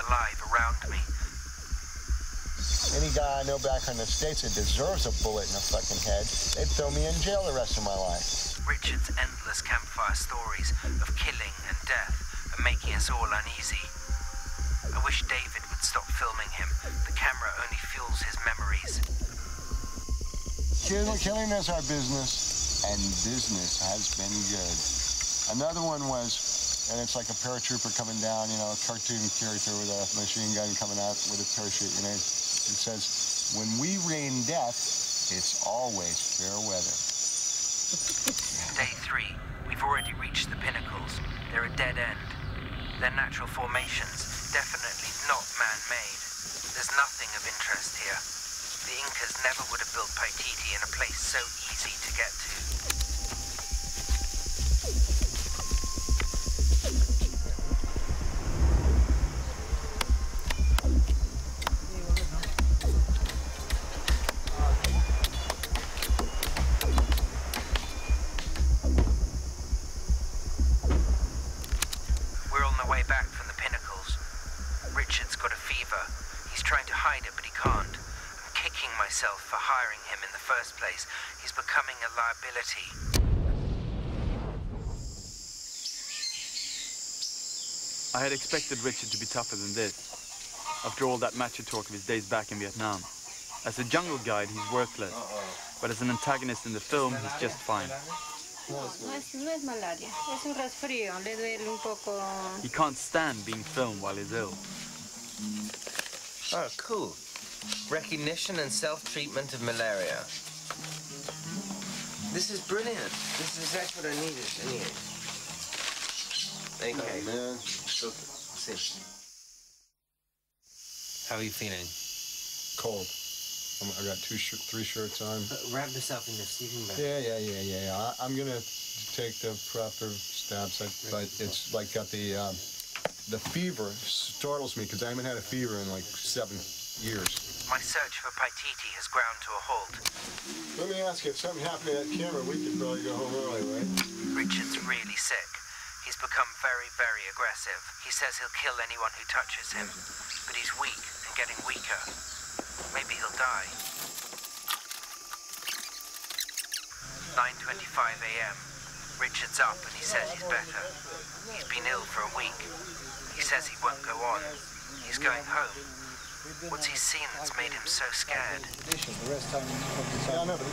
alive around me. Any guy I know back in the States that deserves a bullet in the fucking head, they'd throw me in jail the rest of my life. Richard's endless campfire stories of killing and death are making us all uneasy. I wish David would stop filming him. The camera only fuels his memories. Killing is our business, and business has been good. Another one was, and it's like a paratrooper coming down, you know, a cartoon character with a machine gun coming out with a parachute, you know. It says, when we rain death, it's always fair weather. Day 3. We've already reached the pinnacles. They're a dead end. They're natural formations, definitely not man-made. There's nothing of interest here. The Incas never would have built Paititi in a place so easy to get to. We're on the way back from the pinnacles. Richard's got a fever. He's trying to hide it, but he can't. I'm kicking myself for hiring him in the first place. He's becoming a liability. I had expected Richard to be tougher than this, after all that macho talk of his days back in Vietnam. As a jungle guide, he's worthless, but as an antagonist in the film, he's just fine. No es malaria, es un resfrío, le duele un poco. He can't stand being filmed while he's ill. Oh, cool. Recognition and self-treatment of malaria. This is brilliant. This is exactly what I needed anyway. Okay. Oh, man. See. How are you feeling? Cold. I got 3 shirts on. Wrap yourself in the sleeping bag. Yeah. I'm gonna take the proper steps, but it's like got the fever startles me because I haven't had a fever in like 7 years. My search for Paititi has ground to a halt. Let me ask you, if something happened to that camera, we could probably go home early, right? Richard's really sick. He's become very, very aggressive. He says he'll kill anyone who touches him, but he's weak and getting weaker. Maybe he'll die. 9:25 a.m. Richard's up and he says he's better. He's been ill for a week. He says he won't go on. He's going home. What's he seen that's made him so scared? Yeah, I know, but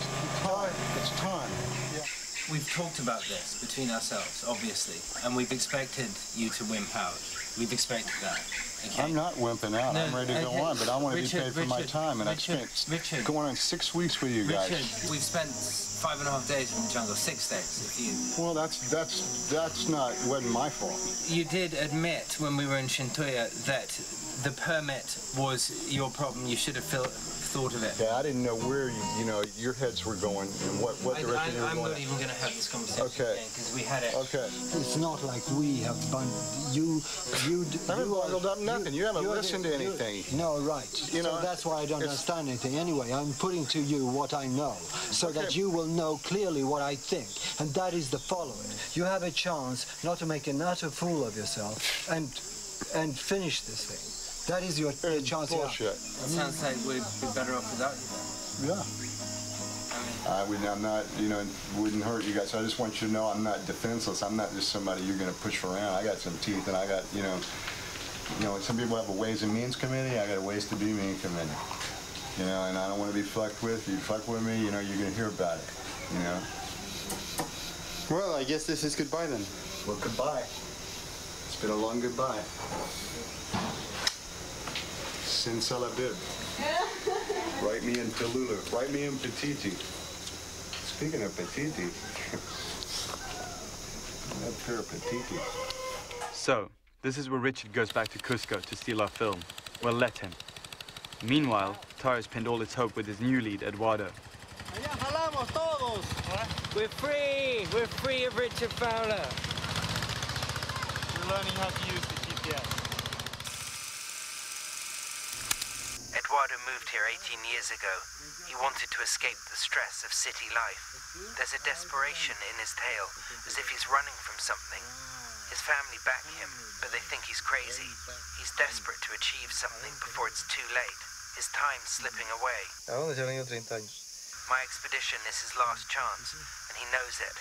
it's time. Yeah. We've talked about this between ourselves, obviously, and we've expected you to wimp out. We've expected that. Okay? I'm not wimping out. No, I'm ready to go on, but I want to be paid for my time, and I've spent going on 6 weeks with you guys. Richard, we've spent 5.5 days in the jungle, 6 days if you... Well, that's not wasn't my fault. You did admit when we were in Shintoya that the permit was your problem. You should have thought of it. Yeah, I didn't know where your heads were going and what direction you were going. I'm not even going to have this conversation again because we had it. Okay. It's not like we have you. I haven't bundled up nothing. You haven't listened to anything. No, right. So that's why I don't understand anything. Anyway, I'm putting to you what I know, so that you will know clearly what I think, and that is the following: you have a chance not to make an utter fool of yourself and finish this thing. That is your chance. Bullshit. It sounds like we'd be better off without you. Yeah. I'm not, it wouldn't hurt you guys. I just want you to know I'm not defenseless. I'm not just somebody you're going to push around. I got some teeth, and I got, some people have a Ways and Means Committee. I got a Ways to Be Mean Committee. And I don't want to be fucked with. If you fuck with me, you're going to hear about it, Well, I guess this is goodbye then. Well, goodbye. It's been a long goodbye. Sin Salabib. Write me in Tallulah. Write me in Paititi. Speaking of Paititi, that pair of Paititi. So, this is where Richard goes back to Cusco to steal our film. Well, let him. Meanwhile, Tahir's pinned all his hope with his new lead, Eduardo. We're free! We're free of Richard Fowler. We're learning how to use the GPS. Eduardo moved here 18 years ago. He wanted to escape the stress of city life. There's a desperation in his tale, as if he's running from something. His family back him, but they think he's crazy. He's desperate to achieve something before it's too late. His time's slipping away. ¿A dónde se han ido 30 años? My expedition is his last chance, and he knows it.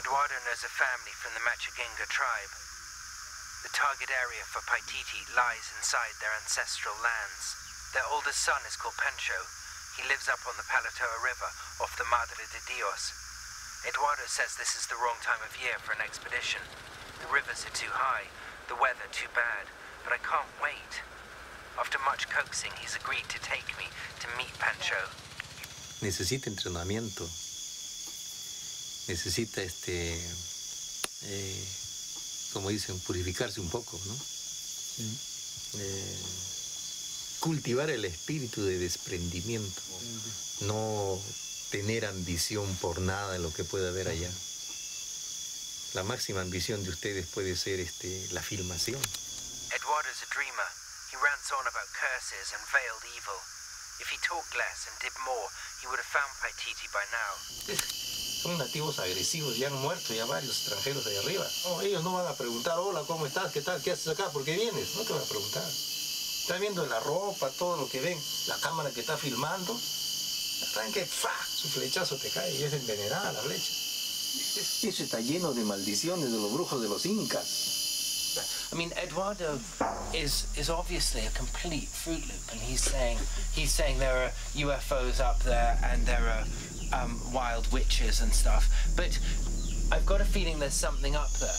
Eduardo knows a family from the Machaginga tribe. The target area for Paititi lies inside their ancestral lands. Their oldest son is called Pancho. He lives up on the Palatoa River off the Madre de Dios. Eduardo says this is the wrong time of year for an expedition. The rivers are too high, the weather too bad, but I can't wait. After much coaxing, he's agreed to take me to meet Pancho. Necesita entrenamiento. Necesita como dicen, purificarse un poco, ¿no? Cultivar el espíritu de desprendimiento, no tener ambición por nada de lo que pueda haber allá. La máxima ambición de ustedes puede ser la filmación. Eduardo's a dreamer. He rants on about curses and veiled evil. If he talked less and did more, he would have found Paititi by now. Son nativos agresivos, ya han muerto ya varios extranjeros ahí arriba. No, ellos no van a preguntar, hola, ¿cómo estás? ¿Qué tal? ¿Qué haces acá? ¿Por qué vienes? No te van a preguntar. Están viendo la ropa, todo lo que ven, la cámara que está filmando. Arranque, ¡fa! Su flechazo te cae y es envenenada la flecha. Eso está lleno de maldiciones de los brujos de los incas. I mean, Eduardo is obviously a complete Fruit Loop, and he's saying there are UFOs up there and there are wild witches and stuff, but I've got a feeling there's something up there.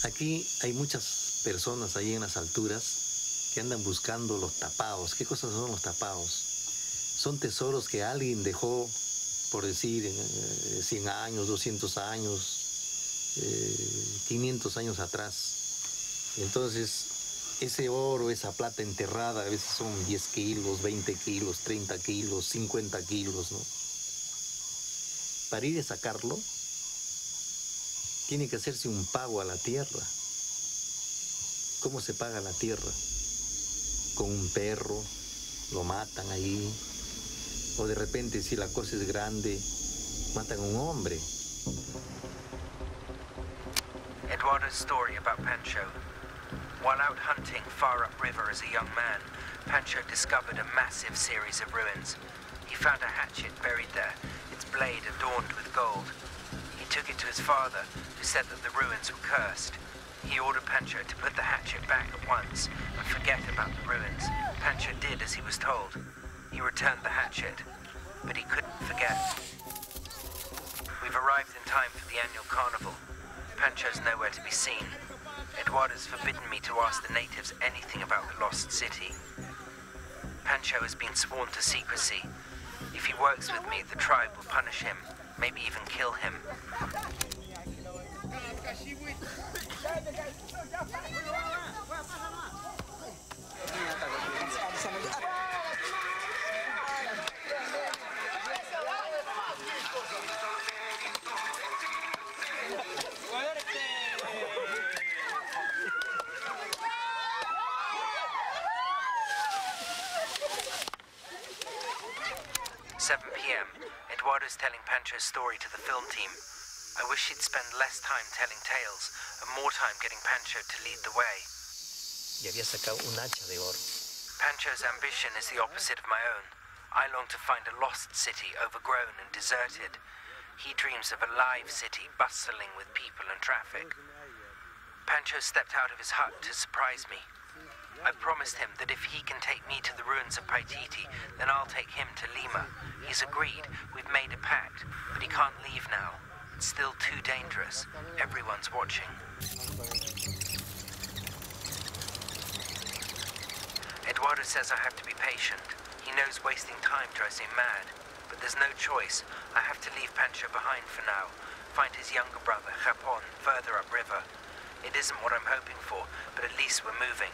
Aquí hay muchas personas ahí en las alturas que andan buscando los tapados. ¿Qué cosas son los tapados? Son tesoros que alguien dejó, por decir, 100 años, 200 años, 500 años atrás. Entonces, ese oro, esa plata enterrada, a veces son 10 kilos, 20 kilos, 30 kilos, 50 kilos, ¿no? Para ir a sacarlo, tiene que hacerse un pago a la tierra. ¿Cómo se paga la tierra? Con un perro, lo matan ahí. O de repente, si la cosa es grande, matan a un hombre. Eduardo's story about Pancho. While out hunting far upriver as a young man, Pancho discovered a massive series of ruins. He found a hatchet buried there, its blade adorned with gold. He took it to his father, who said that the ruins were cursed. He ordered Pancho to put the hatchet back at once and forget about the ruins. Pancho did as he was told. He returned the hatchet, but he couldn't forget. We've arrived in time for the annual carnival. Pancho's nowhere to be seen. Eduardo's forbidden me to ask the natives anything about the lost city. Pancho has been sworn to secrecy. If he works with me, the tribe will punish him, maybe even kill him. 7 p.m. Eduardo's telling Pancho's story to the film team. I wish he'd spend less time telling tales and more time getting Pancho to lead the way. Y había sacado un hacha de oro. Pancho's ambition is the opposite of my own. I long to find a lost city overgrown and deserted. He dreams of a live city bustling with people and traffic. Pancho stepped out of his hut to surprise me. I've promised him that if he can take me to the ruins of Paititi, then I'll take him to Lima. He's agreed. We've made a pact, but he can't leave now. It's still too dangerous. Everyone's watching. Eduardo says I have to be patient. He knows wasting time drives me mad. But there's no choice. I have to leave Pancho behind for now. Find his younger brother, Japon, further upriver. It isn't what I'm hoping for, but at least we're moving.